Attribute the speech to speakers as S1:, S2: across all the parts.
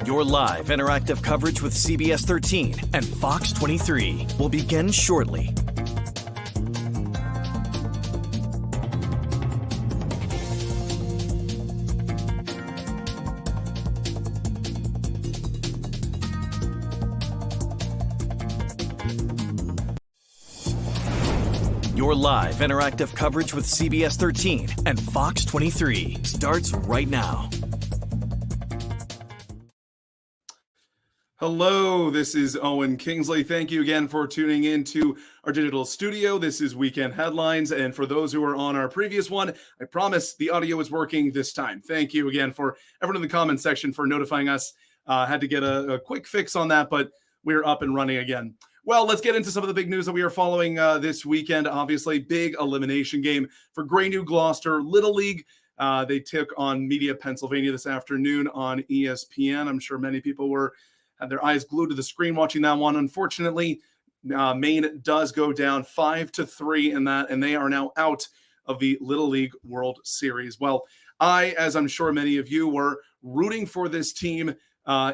S1: Your live interactive coverage with CBS 13 and Fox 23 will begin shortly. Your live interactive coverage with CBS 13 and Fox 23 starts right now.
S2: Hello, this is Owen Kingsley. Thank you again for tuning in to our digital studio. This is Weekend Headlines. And for those who are on our previous one, I promise the audio is working this time. Thank you again for everyone in the comments section for notifying us. Had to get a quick fix on that, but we're up and running again. Well, let's get into some of the big news that we are following this weekend. Obviously, big elimination game for Grey New Gloucester Little League. They took on Media Pennsylvania this afternoon on ESPN. I'm sure many people had their eyes glued to the screen watching that one. Unfortunately, Maine does go down 5-3 in that, and they are now out of the Little League World Series. Well, as I'm sure many of you were, rooting for this team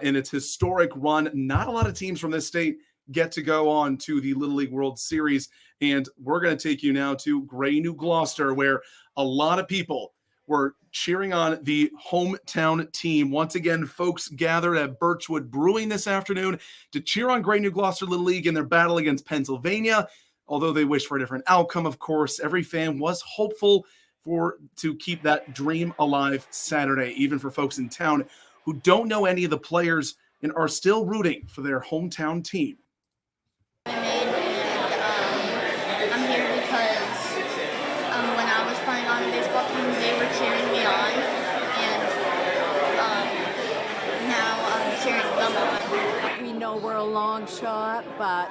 S2: in its historic run. Not a lot of teams from this state get to go on to the Little League World Series, and we're going to take you now to Grey New Gloucester, where a lot of people were cheering on the hometown team. Once again, folks gathered at Birchwood Brewing this afternoon to cheer on Grey New Gloucester Little League in their battle against Pennsylvania. Although they wished for a different outcome, of course, every fan was hopeful to keep that dream alive Saturday, even for folks in town who don't know any of the players and are still rooting for their hometown team.
S3: I'm here because when I was playing on the baseball team, they were cheering me on, and now I'm cheering them on.
S4: We know we're a long shot, but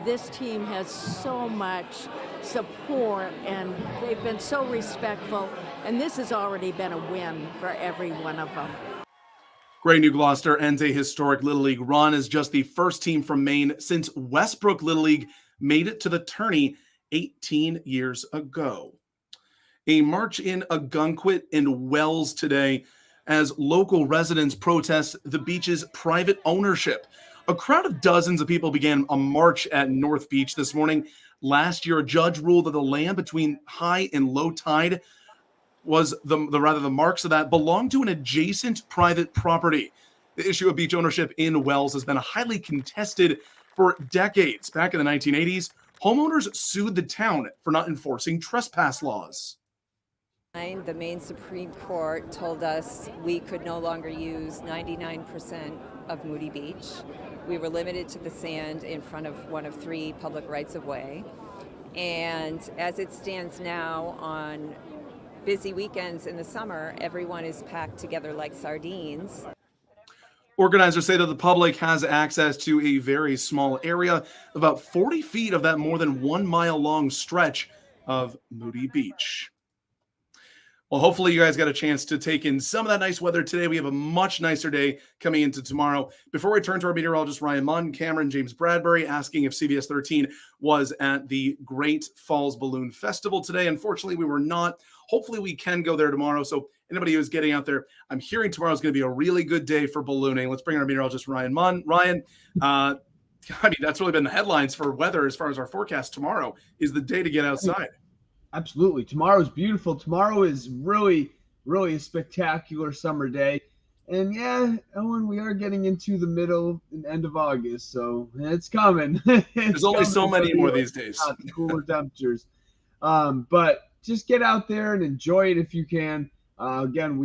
S4: this team has so much support, and they've been so respectful, and this has already been a win for every one of them.
S2: Grey New Gloucester ends a historic Little League run as just the first team from Maine since Westbrook Little League made it to the tourney 18 years ago. A march in Ogunquit and Wells today as local residents protest the beach's private ownership. A crowd of dozens of people began a march at North Beach this morning. Last year, a judge ruled that the land between high and low tide was the marks of that belonged to an adjacent private property. The issue of beach ownership in Wells has been highly contested for decades. Back in the 1980s, homeowners sued the town for not enforcing trespass laws.
S5: The Maine Supreme Court told us we could no longer use 99% of Moody Beach. We were limited to the sand in front of one of 3 public rights-of-way. And as it stands now, on busy weekends in the summer, everyone is packed together like sardines.
S2: Organizers say that the public has access to a very small area, about 40 feet of that more than 1 mile long stretch of Moody Beach. Well, hopefully you guys got a chance to take in some of that nice weather today. We have a much nicer day coming into tomorrow. Before we turn to our meteorologist, Ryan Munn, Cameron James Bradbury asking if CBS 13 was at the Great Falls Balloon Festival today. Unfortunately, we were not. Hopefully we can go there tomorrow. So anybody who's getting out there, I'm hearing tomorrow is going to be a really good day for ballooning. Let's bring our meteorologist, Ryan Munn. Ryan, that's really been the headlines for weather as far as our forecast. Tomorrow is the day to get outside.
S6: Absolutely. Tomorrow's beautiful. Tomorrow is really, really a spectacular summer day. And yeah, Owen, we are getting into the middle and end of August, so it's coming.
S2: There's only so many more these days.
S6: Cooler temperatures. But just get out there and enjoy it if you can. Again,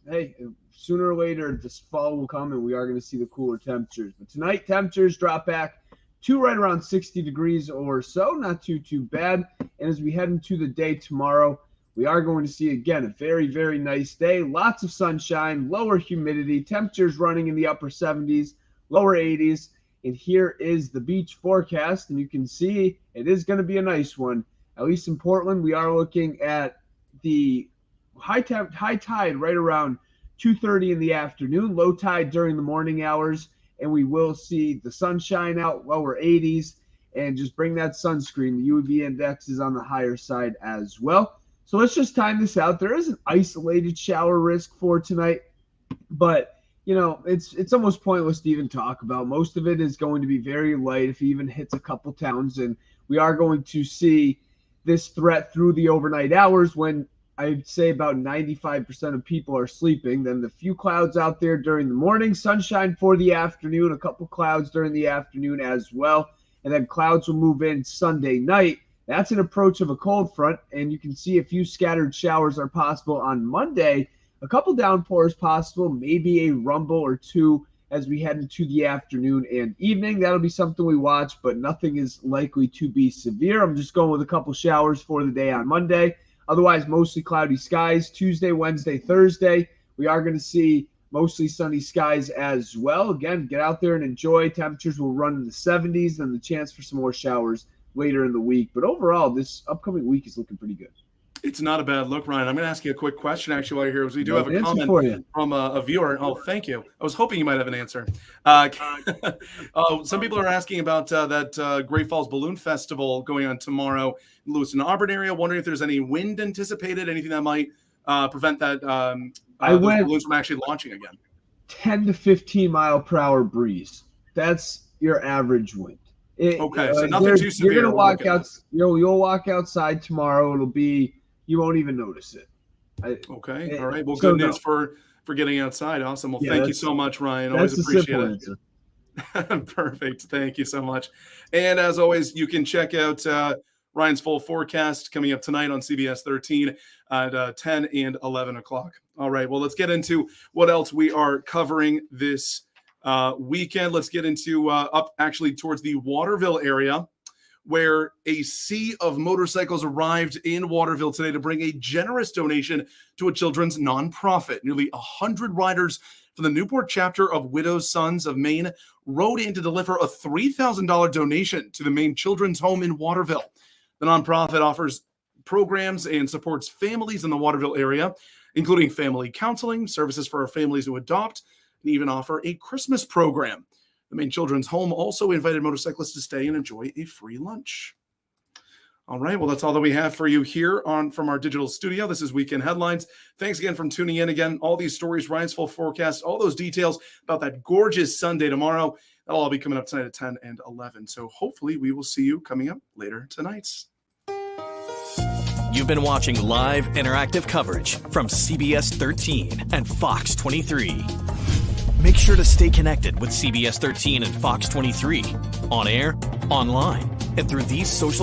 S6: hey, sooner or later, this fall will come and we are going to see the cooler temperatures. But tonight, temperatures drop back to right around 60 degrees or so, not too bad. And as we head into the day tomorrow, we are going to see, again, a very, very nice day. Lots of sunshine, lower humidity, temperatures running in the upper 70s, lower 80s. And here is the beach forecast, and you can see it is going to be a nice one. At least in Portland, we are looking at the high tide right around 2:30 in the afternoon, low tide during the morning hours. And we will see the sunshine out, lower 80s, and just bring that sunscreen. The UV index is on the higher side as well. So let's just time this out. There is an isolated shower risk for tonight, but it's almost pointless to even talk about. Most of it is going to be very light if he even hits a couple towns, and we are going to see this threat through the overnight hours when I'd say about 95% of people are sleeping. Then the few clouds out there during the morning, sunshine for the afternoon, a couple clouds during the afternoon as well, and then clouds will move in Sunday night. That's an approach of a cold front, and you can see a few scattered showers are possible on Monday. A couple downpours possible, maybe a rumble or two as we head into the afternoon and evening. That'll be something we watch, but nothing is likely to be severe. I'm just going with a couple showers for the day on Monday. Otherwise, mostly cloudy skies. Tuesday, Wednesday, Thursday, we are going to see mostly sunny skies as well. Again, get out there and enjoy. Temperatures will run in the 70s, and the chance for some more showers later in the week. But overall, this upcoming week is looking pretty good.
S2: It's not a bad look, Ryan. I'm going to ask you a quick question, actually, while you're here, because we do have a comment from a viewer. Oh, thank you. I was hoping you might have an answer. Some people are asking about that Great Falls Balloon Festival going on tomorrow in Lewiston, Auburn area. Wondering if there's any wind anticipated, anything that might prevent that those balloons from actually launching again.
S6: 10 to 15 mile per hour breeze. That's your average wind.
S2: So nothing too severe.
S6: You're gonna walk out. You'll walk outside tomorrow. It'll be. You won't even notice it.
S2: All right. Well, good news for getting outside. Awesome. Well, thank you so much, Ryan. Always appreciate it. Perfect. Thank you so much. And as always, you can check out Ryan's full forecast coming up tonight on CBS 13 at 10 and 11 o'clock. All right. Well, let's get into what else we are covering this weekend. Let's get into up actually towards the Waterville area, where a sea of motorcycles arrived in Waterville today to bring a generous donation to a children's nonprofit. Nearly 100 riders from the Newport chapter of Widows' Sons of Maine rode in to deliver a $3,000 donation to the Maine Children's Home in Waterville. The nonprofit offers programs and supports families in the Waterville area, including family counseling, services for families who adopt, and even offer a Christmas program. The Maine Children's Home also invited motorcyclists to stay and enjoy a free lunch. All right, well, that's all that we have for you here from our digital studio. This is Weekend Headlines. Thanks again for tuning in. Again, all these stories, Ryan's full forecast, all those details about that gorgeous Sunday tomorrow, that'll all be coming up tonight at 10 and 11. So hopefully we will see you coming up later tonight.
S1: You've been watching live interactive coverage from CBS 13 and Fox 23. Make sure to stay connected with CBS 13 and Fox 23 on air, online, and through these social